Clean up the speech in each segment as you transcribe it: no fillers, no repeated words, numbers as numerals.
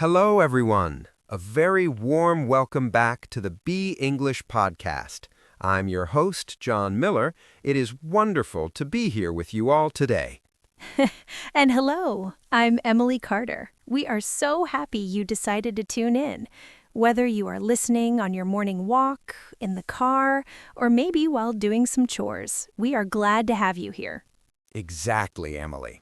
Hello, everyone. A very warm welcome back to the Be English podcast. I'm your host, John Miller. It is wonderful to be here with you all today. And hello, I'm Emily Carter. We are so happy you decided to tune in. Whether you are listening on your morning walk, in the car, or maybe while doing some chores, we are glad to have you here. Exactly, Emily.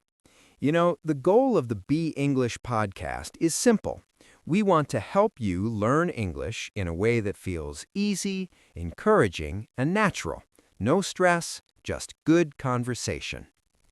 You know, the goal of the Be English podcast is simple. We want to help you learn English in a way that feels easy, encouraging, and natural. No stress, just good conversation.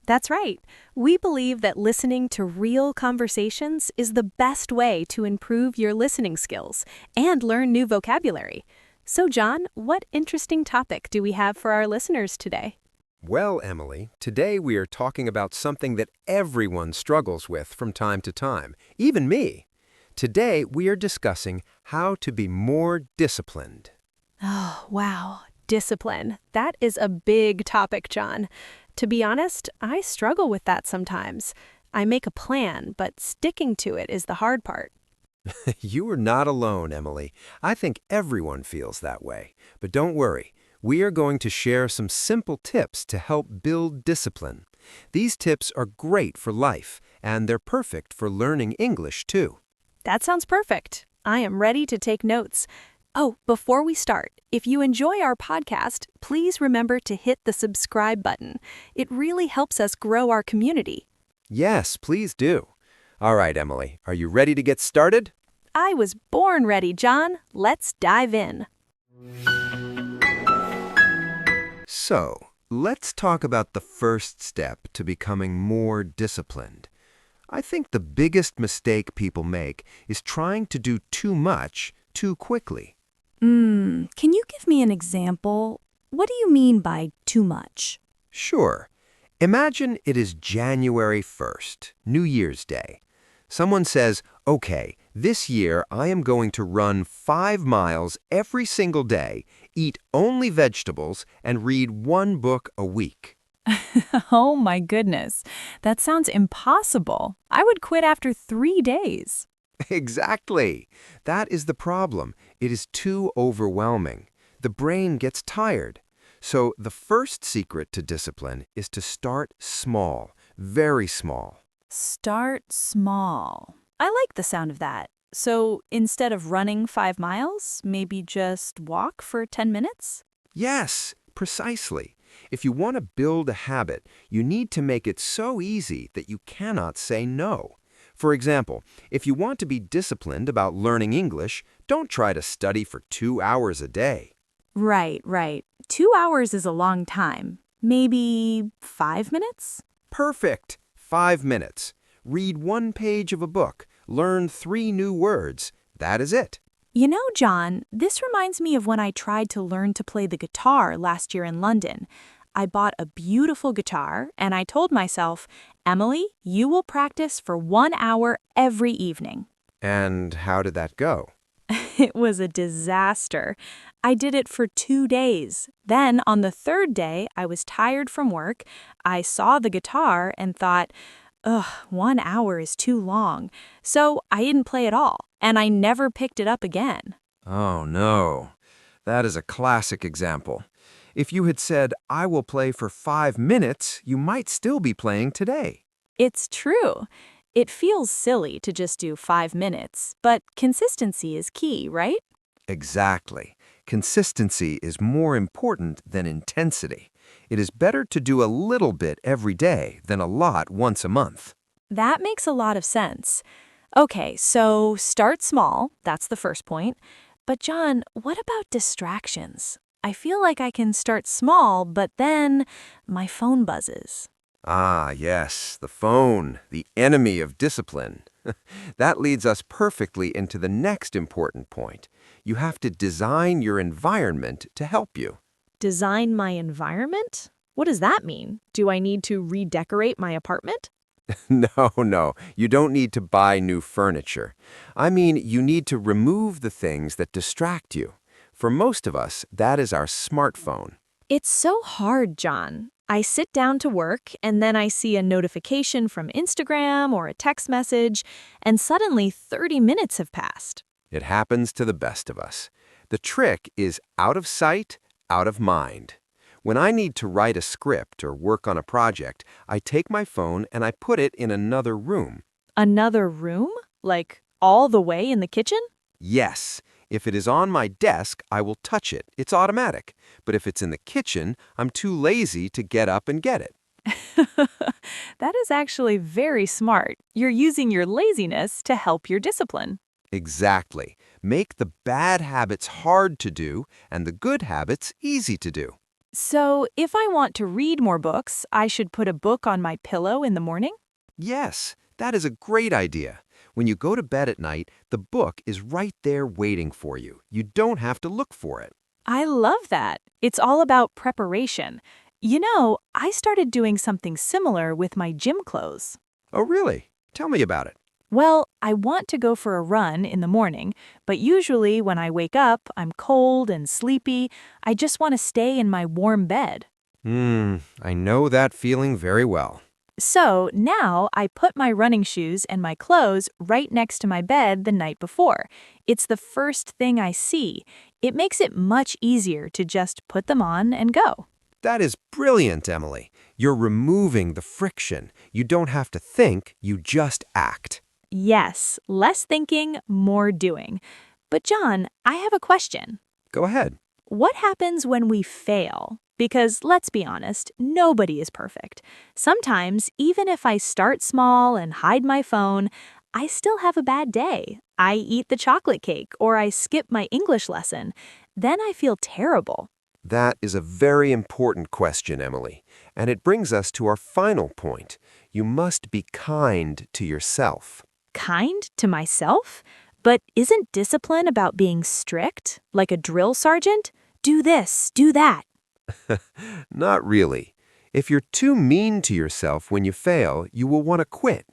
That's right. We believe that listening to real conversations is the best way to improve your listening skills and learn new vocabulary. So, John, what interesting topic do we have for our listeners today? Well, Emily, today we are talking about something that everyone struggles with from time to time, even me. Today we are discussing how to be more disciplined. Oh, wow. Discipline. That is a big topic, John. To be honest, I struggle with that sometimes. I make a plan, but sticking to it is the hard part. You are not alone, Emily. I think everyone feels that way. But don't worry, we are going to share some simple tips to help build discipline. These tips are great for life, and they're perfect for learning English, too. That sounds perfect. I am ready to take notes. Oh, before we start, if you enjoy our podcast, please remember to hit the subscribe button. It really helps us grow our community. Yes, please do. All right, Emily, are you ready to get started? I was born ready, John. Let's dive in. So, let's talk about the first step to becoming more disciplined. I think the biggest mistake people make is trying to do too much too quickly. Can you give me an example? What do you mean by too much? Sure. Imagine it is January 1st, New Year's Day. Someone says, okay, this year I am going to run 5 miles every single day, eat only vegetables, and read one book a week. Oh my goodness, that sounds impossible. I would quit after 3 days. Exactly. That is the problem. It is too overwhelming. The brain gets tired. So the first secret to discipline is to start small, very small. Start small. I like the sound of that. So instead of running 5 miles, maybe just walk for 10 minutes? Yes, precisely. If you want to build a habit, you need to make it so easy that you cannot say no. For example, if you want to be disciplined about learning English, don't try to study for 2 hours a day. Right. 2 hours is a long time. Maybe 5 minutes? Perfect. 5 minutes. Read 1 page of a book. Learn 3 new words. That is it. You know, John, this reminds me of when I tried to learn to play the guitar last year in London. I bought a beautiful guitar, and I told myself, Emily, you will practice for 1 hour every evening. And how did that go? It was a disaster. I did it for 2 days. Then, on the 3rd day, I was tired from work. I saw the guitar and thought, ugh, 1 hour is too long. So I didn't play at all, and I never picked it up again. Oh, no. That is a classic example. If you had said, I will play for 5 minutes, you might still be playing today. It's true. It feels silly to just do 5 minutes, but consistency is key, right? Exactly. Consistency is more important than intensity. It is better to do a little bit every day than a lot once a month. That makes a lot of sense. Okay, so start small. That's the first point. But John, what about distractions? I feel like I can start small, but then my phone buzzes. Ah, yes, the phone, the enemy of discipline. That leads us perfectly into the next important point. You have to design your environment to help you. Design my environment? What does that mean? Do I need to redecorate my apartment? No, you don't need to buy new furniture. I mean, you need to remove the things that distract you. For most of us, that is our smartphone. It's so hard, John. I sit down to work and then I see a notification from Instagram or a text message, and suddenly 30 minutes have passed. It happens to the best of us. The trick is out of sight, out of mind. When I need to write a script or work on a project, I take my phone and I put it in another room. Another room? Like all the way in the kitchen? Yes, if it is on my desk, I will touch it. It's automatic. But if it's in the kitchen, I'm too lazy to get up and get it. That is actually very smart. You're using your laziness to help your discipline. Exactly. Make the bad habits hard to do and the good habits easy to do. So, if I want to read more books, I should put a book on my pillow in the morning? Yes, that is a great idea. When you go to bed at night, the book is right there waiting for you. You don't have to look for it. I love that. It's all about preparation. You know, I started doing something similar with my gym clothes. Oh, really? Tell me about it. Well, I want to go for a run in the morning, but usually when I wake up, I'm cold and sleepy. I just want to stay in my warm bed. I know that feeling very well. So now I put my running shoes and my clothes right next to my bed the night before. It's the first thing I see. It makes it much easier to just put them on and go. That is brilliant, Emily. You're removing the friction. You don't have to think, you just act. Yes, less thinking, more doing. But John, I have a question. Go ahead. What happens when we fail? Because let's be honest, nobody is perfect. Sometimes, even if I start small and hide my phone, I still have a bad day. I eat the chocolate cake or I skip my English lesson. Then I feel terrible. That is a very important question, Emily. And it brings us to our final point. You must be kind to yourself. Kind to myself? But isn't discipline about being strict, like a drill sergeant? Do this, do that. Not really. If you're too mean to yourself when you fail, you will want to quit.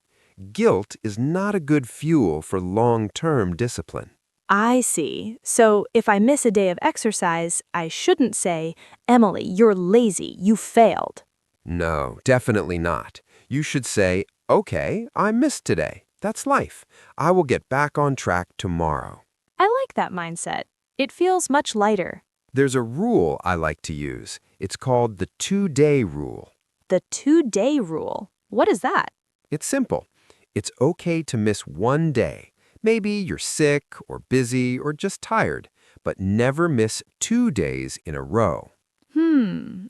Guilt is not a good fuel for long-term discipline. I see. So if I miss a day of exercise, I shouldn't say, Emily, you're lazy, you failed. No, definitely not. You should say, okay, I missed today. That's life. I will get back on track tomorrow. I like that mindset. It feels much lighter. There's a rule I like to use. It's called the 2-day rule. The 2-day rule. What is that? It's simple. It's okay to miss one day. Maybe you're sick or busy or just tired, but never miss 2 days in a row.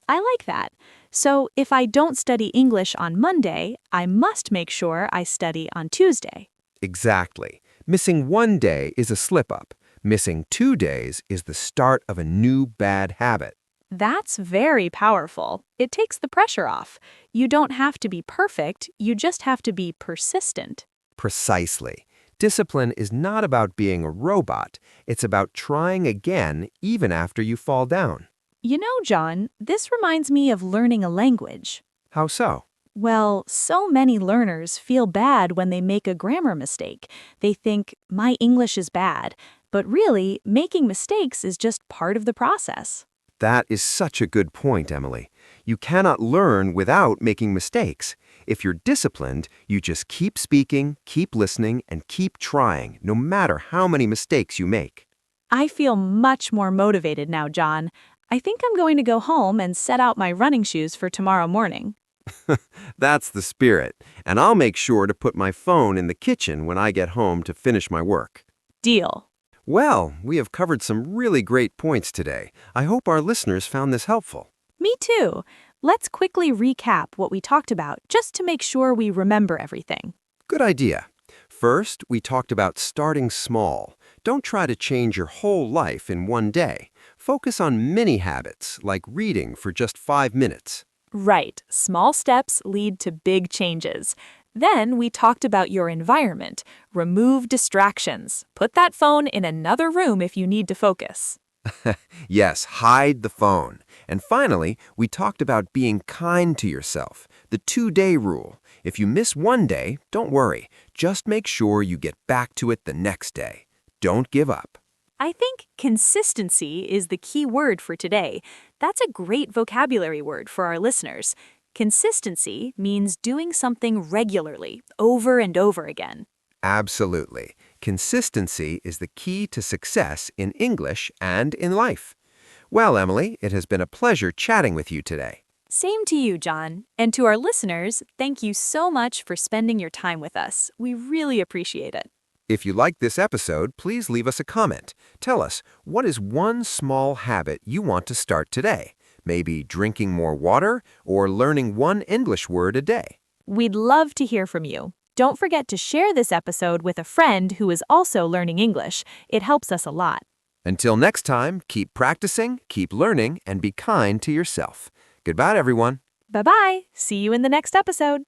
I like that. So if I don't study English on Monday, I must make sure I study on Tuesday. Exactly. Missing one day is a slip-up. Missing 2 days is the start of a new bad habit. That's very powerful. It takes the pressure off. You don't have to be perfect, you just have to be persistent. Precisely. Discipline is not about being a robot. It's about trying again even after you fall down. You know, John, this reminds me of learning a language. How so? Well, so many learners feel bad when they make a grammar mistake. They think, my English is bad. But really, making mistakes is just part of the process. That is such a good point, Emily. You cannot learn without making mistakes. If you're disciplined, you just keep speaking, keep listening, and keep trying, no matter how many mistakes you make. I feel much more motivated now, John. I think I'm going to go home and set out my running shoes for tomorrow morning. That's the spirit, and I'll make sure to put my phone in the kitchen when I get home to finish my work. Deal. Well, we have covered some really great points today. I hope our listeners found this helpful. Me too. Let's quickly recap what we talked about just to make sure we remember everything. Good idea. First, we talked about starting small. Don't try to change your whole life in one day. Focus on mini habits, like reading for just 5 minutes. Right. Small steps lead to big changes. Then we talked about your environment. Remove distractions. Put that phone in another room if you need to focus. Yes, hide the phone. And finally, we talked about being kind to yourself. The 2-day rule. If you miss one day, don't worry. Just make sure you get back to it the next day. Don't give up. I think consistency is the key word for today. That's a great vocabulary word for our listeners. Consistency means doing something regularly, over and over again. Absolutely. Consistency is the key to success in English and in life. Well, Emily, it has been a pleasure chatting with you today. Same to you, John. And to our listeners, thank you so much for spending your time with us. We really appreciate it. If you liked this episode, please leave us a comment. Tell us, what is one small habit you want to start today? Maybe drinking more water or learning one English word a day. We'd love to hear from you. Don't forget to share this episode with a friend who is also learning English. It helps us a lot. Until next time, keep practicing, keep learning, and be kind to yourself. Goodbye, everyone. Bye-bye. See you in the next episode.